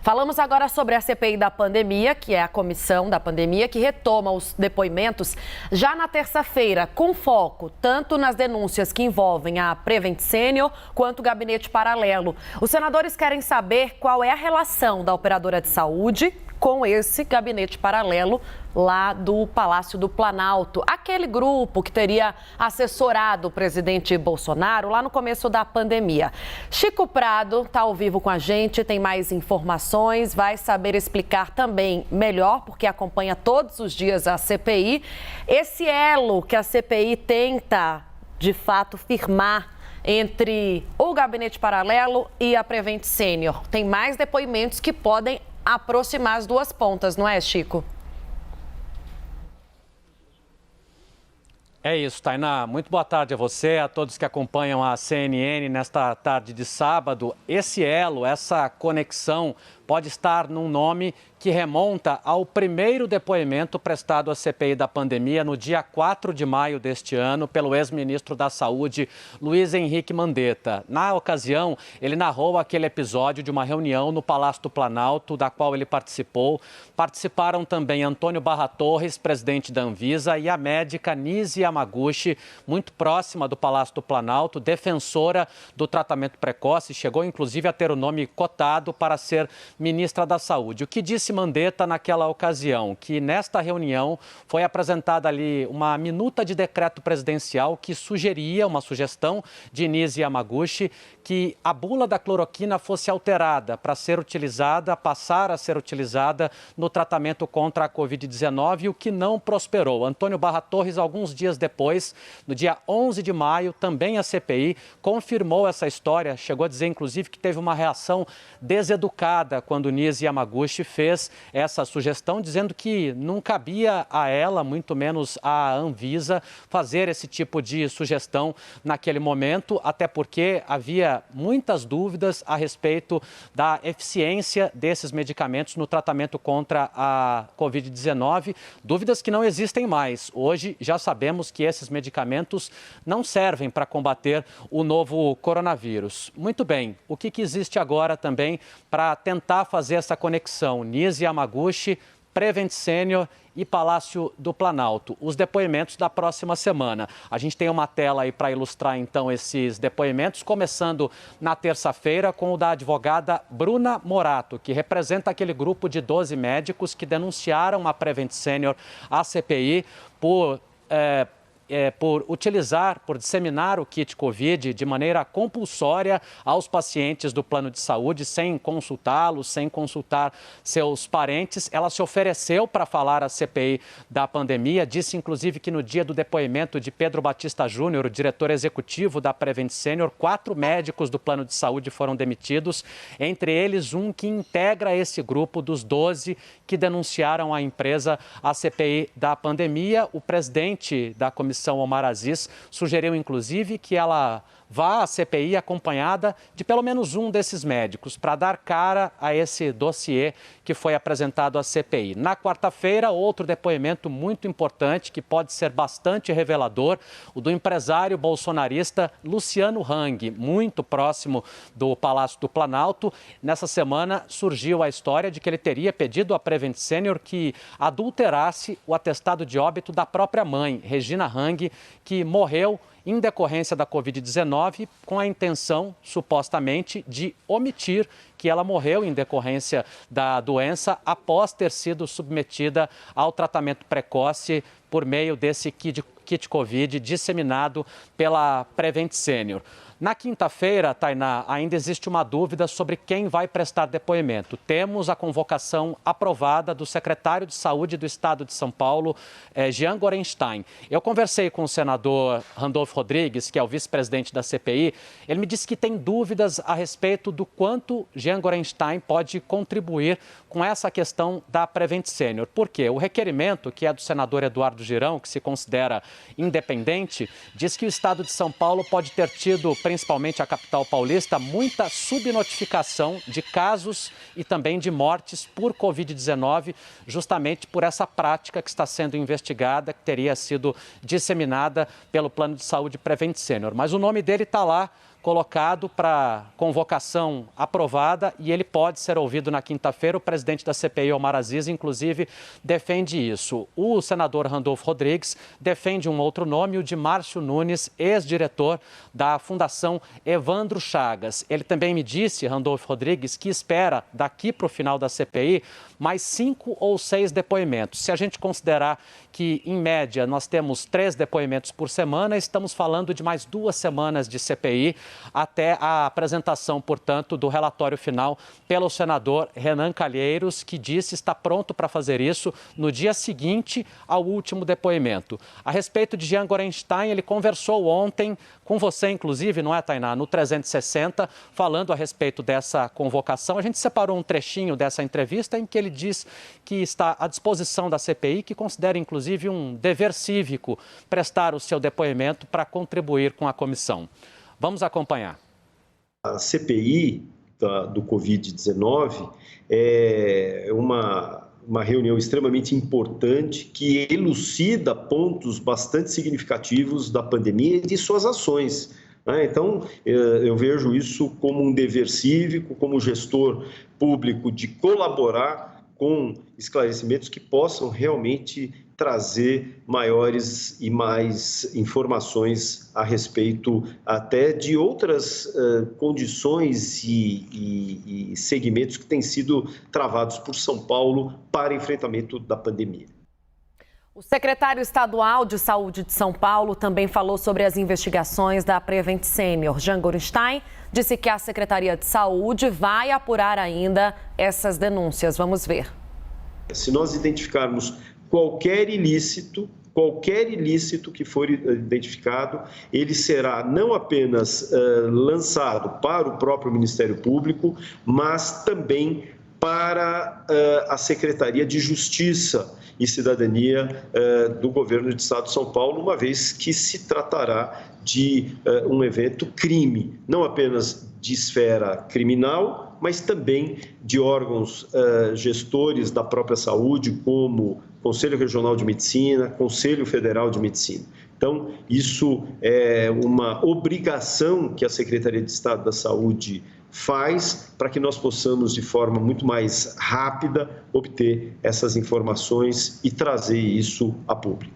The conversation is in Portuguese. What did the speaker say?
Falamos agora sobre a CPI da pandemia, que é a comissão da pandemia, que retoma os depoimentos já na terça-feira, com foco tanto nas denúncias que envolvem a Prevent Senior quanto o gabinete paralelo. Os senadores querem saber qual é a relação da operadora de saúde com esse gabinete paralelo lá do Palácio do Planalto, aquele grupo que teria assessorado o presidente Bolsonaro lá no começo da pandemia. Chico Prado está ao vivo com a gente, tem mais informações, vai saber explicar também melhor, porque acompanha todos os dias a CPI, esse elo que a CPI tenta, de fato, firmar entre o gabinete paralelo e a Prevent Senior. Tem mais depoimentos que podem aproximar as duas pontas, não é, Chico? É isso, Tainá. Muito boa tarde a você, a todos que acompanham a CNN nesta tarde de sábado. Esse elo, essa conexão pode estar num nome que remonta ao primeiro depoimento prestado à CPI da pandemia no dia 4 de maio deste ano pelo ex-ministro da Saúde, Luiz Henrique Mandetta. Na ocasião, ele narrou aquele episódio de uma reunião no Palácio do Planalto, da qual ele participou. Participaram também Antônio Barra Torres, presidente da Anvisa, e a médica Nise Yamaguchi, muito próxima do Palácio do Planalto, defensora do tratamento precoce, chegou inclusive a ter o nome cotado para ser ministra da Saúde. O que disse Mandetta naquela ocasião? Que nesta reunião foi apresentada ali uma minuta de decreto presidencial que sugeria, uma sugestão de Nise Yamaguchi, que a bula da cloroquina fosse alterada para ser utilizada, passar a ser utilizada no tratamento contra a Covid-19, o que não prosperou. Antônio Barra Torres, alguns dias depois, no dia 11 de maio, também a CPI confirmou essa história, chegou a dizer, inclusive, que teve uma reação deseducada quando Nise Yamaguchi fez essa sugestão, dizendo que não cabia a ela, muito menos à Anvisa, fazer esse tipo de sugestão naquele momento, até porque havia muitas dúvidas a respeito da eficiência desses medicamentos no tratamento contra a Covid-19, dúvidas que não existem mais. Hoje já sabemos que esses medicamentos não servem para combater o novo coronavírus. Muito bem, o que existe agora também para tentar fazer essa conexão? Nise Yamaguchi, Prevent Senior e Palácio do Planalto. Os depoimentos da próxima semana. A gente tem uma tela aí para ilustrar então esses depoimentos, começando na terça-feira com o da advogada Bruna Morato, que representa aquele grupo de 12 médicos que denunciaram a Prevent Senior à CPI por disseminar o kit Covid de maneira compulsória aos pacientes do plano de saúde, sem consultá-los, sem consultar seus parentes. Ela se ofereceu para falar à CPI da pandemia, disse inclusive que no dia do depoimento de Pedro Batista Júnior, o diretor executivo da Prevent Senior, 4 médicos do plano de saúde foram demitidos, entre eles um que integra esse grupo dos 12 que denunciaram a empresa à CPI da pandemia. O presidente da comissão, Omar Aziz, sugeriu inclusive que ela vá à CPI acompanhada de pelo menos um desses médicos para dar cara a esse dossiê que foi apresentado à CPI. Na quarta-feira, outro depoimento muito importante que pode ser bastante revelador, o do empresário bolsonarista Luciano Hang, muito próximo do Palácio do Planalto. Nessa semana surgiu a história de que ele teria pedido à Prevent Senior que adulterasse o atestado de óbito da própria mãe, Regina Hang, que morreu em decorrência da Covid-19, com a intenção, supostamente, de omitir que ela morreu em decorrência da doença após ter sido submetida ao tratamento precoce por meio desse kit Covid disseminado pela Prevent Senior. Na quinta-feira, Tainá, ainda existe uma dúvida sobre quem vai prestar depoimento. Temos a convocação aprovada do secretário de Saúde do Estado de São Paulo, Jean Gorenstein. Eu conversei com o senador Randolfo Rodrigues, que é o vice-presidente da CPI. Ele me disse que tem dúvidas a respeito do quanto Jean Gorenstein pode contribuir com essa questão da Prevent Senior. Por quê? O requerimento, que é do senador Eduardo Girão, que se considera independente, diz que o Estado de São Paulo pode ter tido, principalmente a capital paulista, muita subnotificação de casos e também de mortes por Covid-19, justamente por essa prática que está sendo investigada, que teria sido disseminada pelo Plano de Saúde Prevent Senior. Mas o nome dele está lá colocado para convocação aprovada e ele pode ser ouvido na quinta-feira. O presidente da CPI, Omar Aziz, inclusive, defende isso. O senador Randolfo Rodrigues defende um outro nome, o de Márcio Nunes, ex-diretor da Fundação Evandro Chagas. Ele também me disse, Randolfo Rodrigues, que espera, daqui para o final da CPI, mais 5 ou 6 depoimentos. Se a gente considerar que, em média, nós temos 3 depoimentos por semana, estamos falando de mais 2 semanas de CPI, até a apresentação, portanto, do relatório final pelo senador Renan Calheiros, que disse estar pronto para fazer isso no dia seguinte ao último depoimento. A respeito de Jean Gorenstein, ele conversou ontem com você, inclusive, não é, Tainá, no 360, falando a respeito dessa convocação. A gente separou um trechinho dessa entrevista em que ele diz que está à disposição da CPI, que considera, inclusive, um dever cívico prestar o seu depoimento para contribuir com a comissão. Vamos acompanhar. A CPI do Covid-19 é uma reunião extremamente importante que elucida pontos bastante significativos da pandemia e de suas ações. Então, eu vejo isso como um dever cívico, como gestor público, de colaborar com esclarecimentos que possam realmente trazer maiores e mais informações a respeito até de outras condições e segmentos que têm sido travados por São Paulo para enfrentamento da pandemia. O secretário estadual de Saúde de São Paulo também falou sobre as investigações da Prevent Senior. Jean Gorenstein disse que a Secretaria de Saúde vai apurar ainda essas denúncias. Vamos ver. Se nós identificarmos qualquer ilícito que for identificado, ele será não apenas lançado para o próprio Ministério Público, mas também para a Secretaria de Justiça e Cidadania do Governo do Estado de São Paulo, uma vez que se tratará de um evento crime, não apenas de esfera criminal, mas também de órgãos gestores da própria saúde, como Conselho Regional de Medicina, Conselho Federal de Medicina. Então, isso é uma obrigação que a Secretaria de Estado da Saúde faz para que nós possamos, de forma muito mais rápida, obter essas informações e trazer isso a público.